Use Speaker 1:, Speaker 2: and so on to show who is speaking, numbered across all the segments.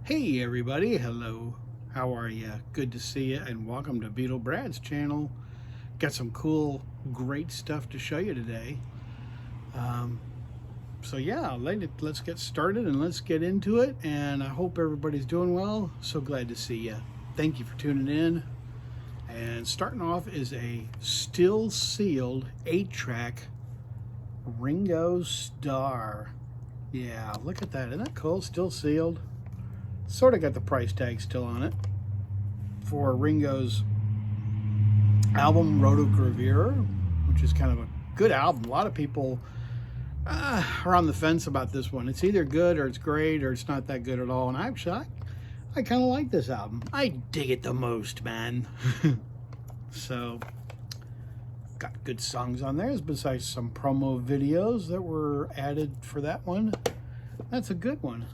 Speaker 1: Hey everybody, hello, how are you? Good to see you and welcome to Beetle Brad's channel. Got some cool, great stuff to show you today. So yeah, let's get started and let's get into it, and I hope everybody's doing well. So glad to see you. Thank you for tuning in. And starting off is a still sealed 8-track Ringo Starr. Yeah, look at that, isn't that cool? Still sealed. Sort of got the price tag still on it for Ringo's album Rotogravure, which is kind of a good album. A lot of people are on the fence about this one. It's either good or it's great or it's not that good at all. And actually, I kind of like this album. I dig it the most, man. So, got good songs on there besides some promo videos that were added for that one. That's a good one.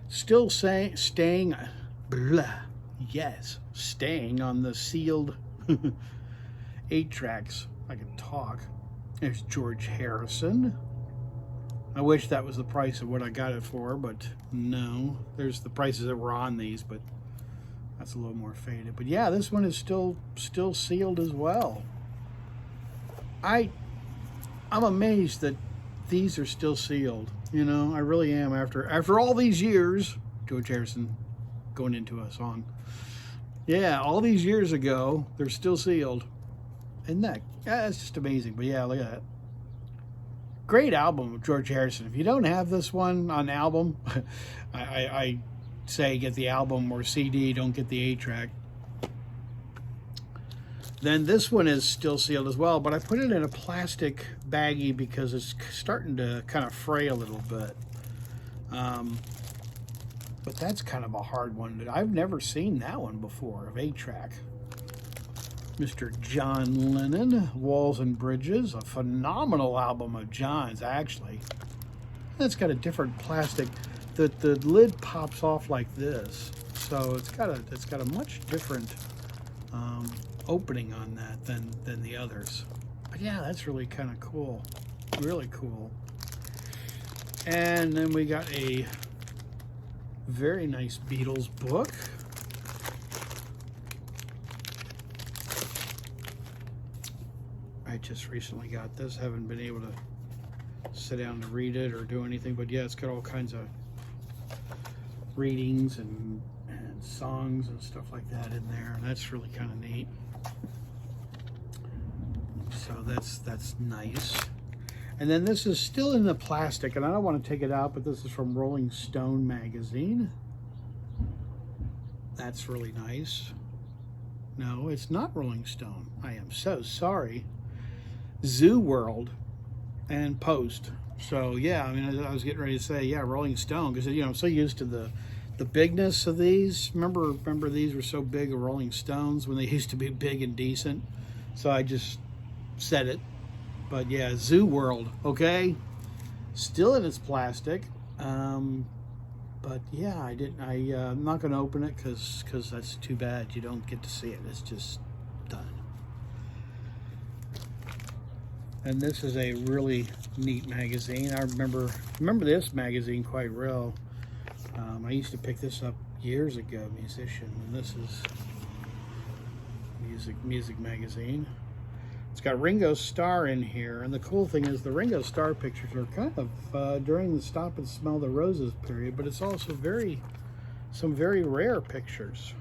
Speaker 1: Still staying on the sealed 8 tracks. I can talk. There's George Harrison. I wish that was the price of what I got it for, but no. There's the prices that were on these, but that's a little more faded. But yeah, this one is still sealed as well. I'm amazed that these are still sealed. You know, I really am. After all these years, George Harrison going into a song. Yeah, all these years ago, they're still sealed. And that's just amazing. But yeah, look at that. Great album of George Harrison. If you don't have this one on album, I say get the album or CD, don't get the 8-track. Then this one is still sealed as well, but I put it in a plastic baggie because it's starting to kind of fray a little bit. But that's kind of a hard one. I've never seen that one before, of 8-track. Mr. John Lennon, Walls and Bridges, a phenomenal album of John's, actually. It's got a different plastic. The lid pops off like this, so it's got a much different opening on that than the others. But yeah, that's really kind of cool. Really cool. And then we got a very nice Beatles book. I just recently got this. Haven't been able to sit down to read it or do anything, but yeah, it's got all kinds of readings and songs and stuff like that in there, and that's really kind of neat. So that's nice. And then this is still in the plastic, and I don't want to take it out, but this is from Rolling Stone magazine. That's really nice. No, it's not Rolling Stone. I am so sorry. Zoo World and Post. So yeah, I mean, I was getting ready to say, yeah, Rolling Stone, because I'm so used to the bigness of these. Remember these were so big of Rolling Stones when they used to be big and decent. So I just said it. But yeah, Zoo World, okay? Still in its plastic. But yeah, I'm not going to open it because that's too bad. You don't get to see it. It's just done. And this is a really neat magazine. I remember this magazine quite well. I used to pick this up years ago, Musician, and this is music magazine. It's got Ringo Starr in here, and the cool thing is the Ringo Starr pictures are kind of during the Stop and Smell the Roses period, but it's also some very rare pictures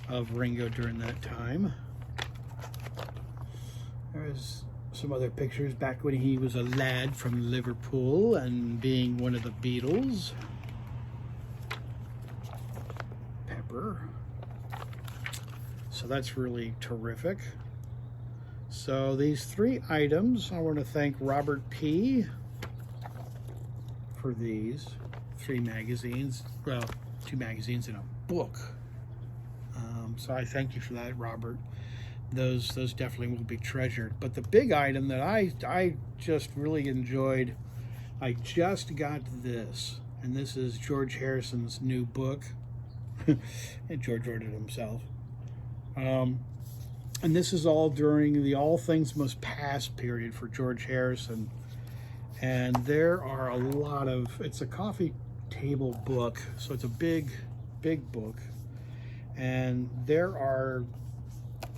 Speaker 1: of Ringo during that time. There's some other pictures back when he was a lad from Liverpool and being one of the Beatles. Pepper. So that's really terrific. So these 3 items, I want to thank Robert P. for these 3 magazines. Well, 2 magazines and a book. So I thank you for that, Robert. Those definitely will be treasured. But the big item that I just really enjoyed, I just got this. And this is George Harrison's new book. And George wrote it himself. And this is all during the All Things Must Pass period for George Harrison. And there are a lot of, it's a coffee table book. So it's a big book. And there are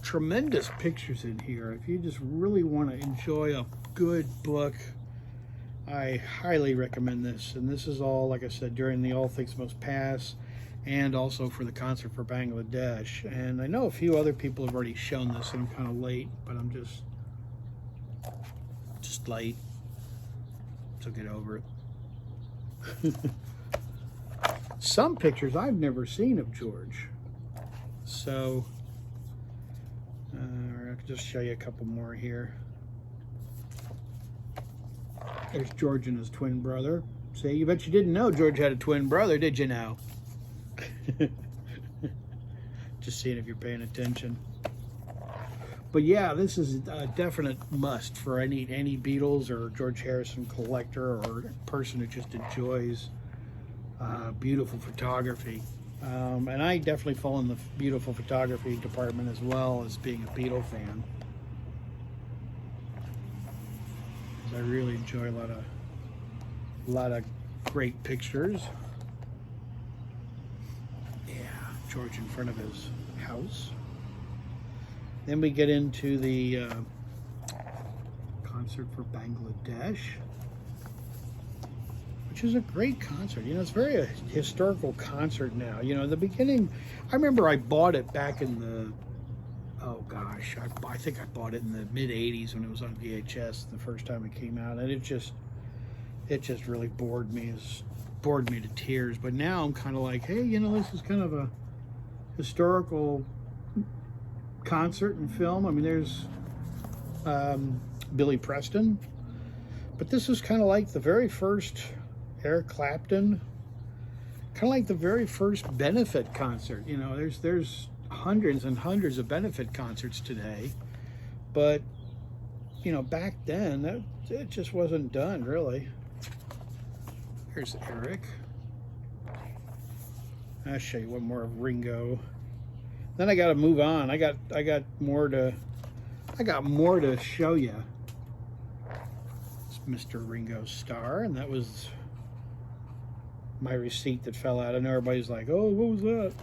Speaker 1: tremendous pictures in here. If you just really want to enjoy a good book, I highly recommend this. And this is all, like I said, during the All Things Must Pass, and also for the concert for Bangladesh. And I know a few other people have already shown this, and I'm kind of late, but I'm just late, so get over it. Some pictures I've never seen of George, so I can just show you a couple more here. There's George and his twin brother. See, you bet you didn't know George had a twin brother, did you now? Just seeing if you're paying attention. But yeah, this is a definite must for any Beatles or George Harrison collector or person who just enjoys beautiful photography. And I definitely fall in the beautiful photography department as well as being a Beatle fan. I really enjoy a lot of great pictures. Yeah, George in front of his house. Then we get into the concert for Bangladesh, which is a great concert. You know, it's very a historical concert now. You know, in the beginning, I remember I bought it back in the, oh gosh, I think I bought it in the mid-'80s when it was on VHS the first time it came out, and it just really bored me to tears. But now I'm kind of like, hey, you know, this is kind of a historical concert and film. I mean, there's Billy Preston, but this is kind of like the very first Eric Clapton, kind of like the very first benefit concert. You know, there's hundreds and hundreds of benefit concerts today, but you know, back then it just wasn't done really. Here's Eric. I'll show you one more of Ringo. Then I got to move on. I got more to show you. It's Mr. Ringo Starr, and that was my receipt that fell out. I know everybody's like, "Oh, what was that?"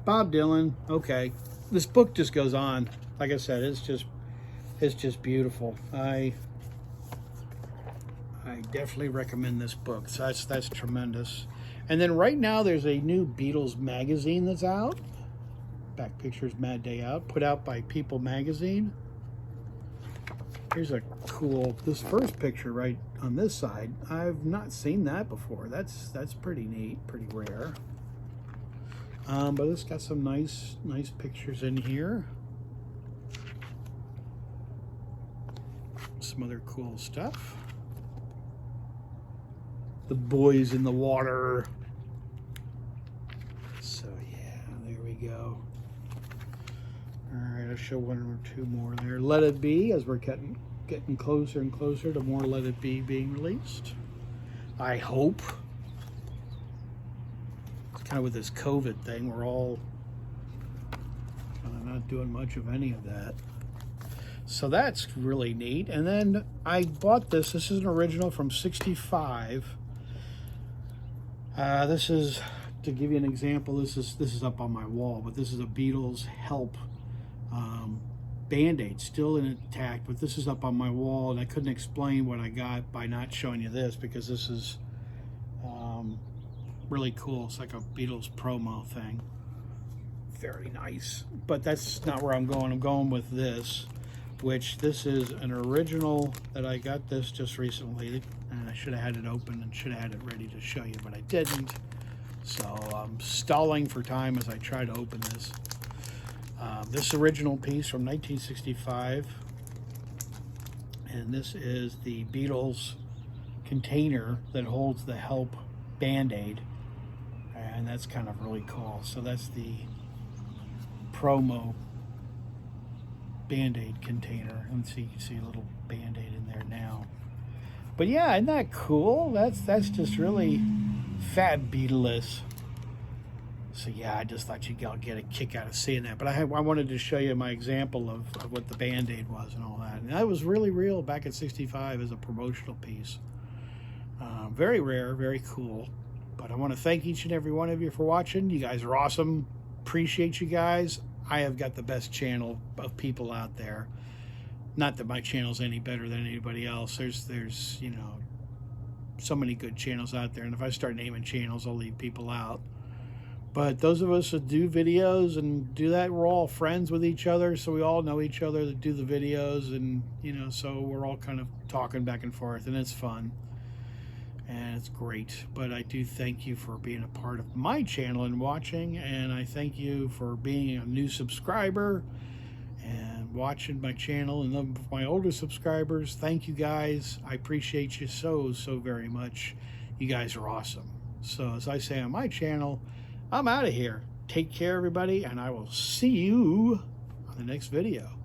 Speaker 1: Bob Dylan. Okay, this book just goes on. Like I said, it's just beautiful. I definitely recommend this book. So that's tremendous. And then right now there's a new Beatles magazine that's out. Back pictures, Mad Day Out, put out by People magazine. Here's a cool, this first picture right on this side, I've not seen that before. That's pretty neat, pretty rare. But it's got some nice pictures in here. Some other cool stuff. The boys in the water. So yeah, there we go. All right, I'll show one or two more there. Let It Be, as we're getting closer and closer to more Let It Be being released. I hope. It's kind of with this COVID thing, we're all kind of not doing much of any of that. So that's really neat. And then I bought this. This is an original from '65. This is, to give you an example, this is up on my wall, but this is a Beatles Help Band-Aid, still intact, but this is up on my wall, and I couldn't explain what I got by not showing you this, because this is really cool. It's like a Beatles promo thing. Very nice. But that's not where I'm going. I'm going with this, which this is an original that I got this just recently, and I should have had it open and should have had it ready to show you, but I didn't. So I'm stalling for time as I try to open this. This original piece from 1965, and this is the Beatles container that holds the Help Band-Aid, and that's kind of really cool. So that's the promo Band-Aid container, and so you can see a little Band-Aid in there now. But yeah, isn't that cool? That's just really fabulous. So yeah, I just thought you'd all get a kick out of seeing that. But I wanted to show you my example of what the Band-Aid was and all that. And that was really real back in '65 as a promotional piece. Very rare, very cool. But I want to thank each and every one of you for watching. You guys are awesome. Appreciate you guys. I have got the best channel of people out there. Not that my channel's any better than anybody else. There's you know, so many good channels out there, and if I start naming channels, I'll leave people out. But those of us that do videos and do that, we're all friends with each other, so we all know each other that do the videos, and you know, so we're all kind of talking back and forth, and it's fun and it's great. But I do thank you for being a part of my channel and watching, and I thank you for being a new subscriber and watching my channel. And then my older subscribers, thank you guys. I appreciate you so very much. You guys are awesome. So as I say on my channel, I'm out of here. Take care, everybody, and I will see you on the next video.